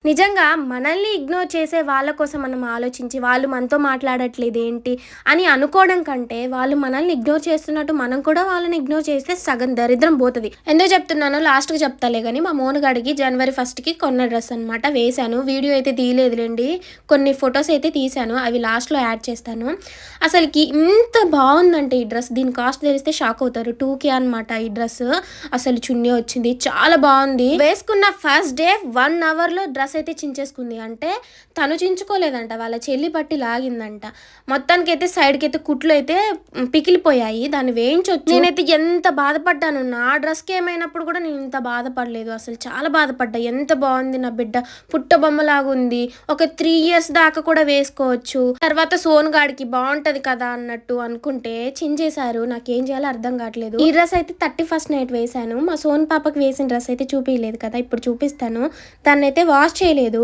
నిజంగా మనల్ని ఇగ్నోర్ చేసే వాళ్ళ కోసం మనం ఆలోచించి, వాళ్ళు మనతో మాట్లాడట్లేదేంటి అని అనుకోవడం కంటే, వాళ్ళు మనల్ని ఇగ్నోర్ చేస్తున్నట్టు మనం కూడా వాళ్ళని ఇగ్నోర్ చేస్తే సగం దరిద్రం పోతది. ఎందుకు చెప్తున్నానో లాస్ట్‌కి చెప్తాలే గానీ, మా మోనగాడికి జనవరి 1కి కొన్న డ్రెస్ అనమాట వేశాను. వీడియో అయితే తీయలేదులెండి. కొన్ని ఫోటోస్ అయితే తీశాను. అవి లాస్ట్‌లో యాడ్ చేస్తాను. అసలకి ఇంత బావుందంటే ఈ డ్రెస్, దీని కాస్ట్ తెలిస్తే షాక్ అవుతారు. 2,000 అనమాట ఈ డ్రెస్. అసలు చున్నీ వచ్చింది. చాలా బావుంది. వేసుకున్న ఫస్ట్ డే 1 అవర్‌లో డ్రెస్ అయితే చించేసుకుంది. అంటే తను చించుకోలేదంట. వాళ్ళ చెల్లి పట్టి లాగిందంట. మొత్తానికైతే సైడ్‌కైతే కుట్లు అయితే పికిలిపోయాయి. దాన్ని వేయించొచ్చు. నేనైతే ఎంత బాధపడ్డానో, నా డ్రెస్‌కి ఏమైనప్పుడు కూడా నేను ఇంత బాధపడలేదు. అసలు చాలా బాధపడ్డా. ఎంత బావుంది నా బిడ్డ, పుట్ట బొమ్మలాగుంది. ఒక 3 ఇయర్స్ దాకా కూడా వేసుకోవచ్చు. తర్వాత సోనుగాడికి బావుంటది కదా అన్నట్టు అనుకుంటే చించేశారు. నాకేం చేయాలో అర్థం కావట్లేదు. ఈ డ్రెస్ అయితే 31st నైట్ వేశాను. మా సోను పాపకి వేసిన డ్రెస్ అయితే చూపియలేదు కదా, ఇప్పుడు చూపిస్తాను. దాన్నైతే వాష్ చేయలేదు.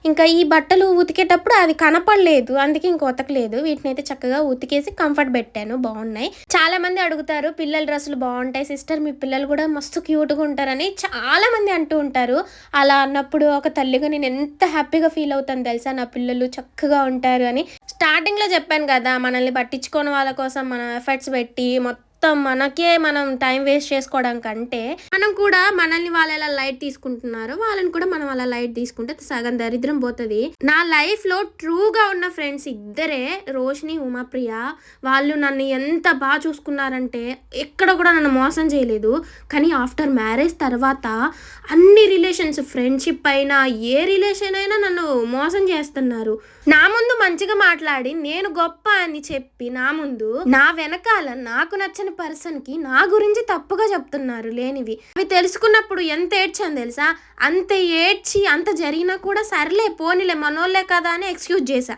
ఇంకా ఈ బట్టలు ఉతికేటప్పుడు అది కనపడలేదు, అందుకే ఇంక ఉతకలేదు. వీటినైతే చక్కగా ఉతికేసి కంఫర్ట్ పెట్టాను. బాగున్నాయి. చాలా మంది అడుగుతారు, పిల్లల డ్రెస్సులు బాగుంటాయి సిస్టర్, మీ పిల్లలు కూడా మస్తు క్యూట్గా ఉంటారని చాలా మంది అంటూ ఉంటారు. అలా అన్నప్పుడు ఒక తల్లిగా నేను ఎంత హ్యాపీగా ఫీల్ అవుతాను తెలుసా, నా పిల్లలు చక్కగా ఉంటారు అని. స్టార్టింగ్లో చెప్పాను కదా, మనల్ని పట్టించుకోని వాళ్ళ కోసం మనం ఎఫర్ట్స్ పెట్టి మొత్తం మనకే మనం టైం వేస్ట్ చేసుకోవడం కంటే, మనం కూడా మనల్ని వాళ్ళు ఎలా లైట్ తీసుకుంటున్నారో వాళ్ళని కూడా మనం అలా లైట్ తీసుకుంటే సగం దరిద్రం పోతుంది. నా లైఫ్లో ట్రూగా ఉన్న ఫ్రెండ్స్ ఇద్దరే, రోషిని, ఉమాప్రియ. వాళ్ళు నన్ను ఎంత బాగా చూసుకున్నారంటే ఎక్కడ కూడా నన్ను మోసం చేయలేదు. కానీ ఆఫ్టర్ మ్యారేజ్ తర్వాత అన్ని రిలేషన్స్, ఫ్రెండ్షిప్ అయినా ఏ రిలేషన్ అయినా నన్ను మోసం చేస్తున్నారు. నా ముందు మంచిగా మాట్లాడి నేను గొప్ప అని చెప్పి నా ముందు, నా వెనకాల నాకు నచ్చని పర్సన్కి నా గురించి తప్పుగా చెప్తున్నారు లేనివి. అవి తెలుసుకున్నప్పుడు ఎంత ఏడ్చాను తెలుసా. అంత ఏడ్చి అంత జరిగినా కూడా సర్లే పోనీలే మనోళ్ళే కదా అని ఎక్స్క్యూజ్ చేశా.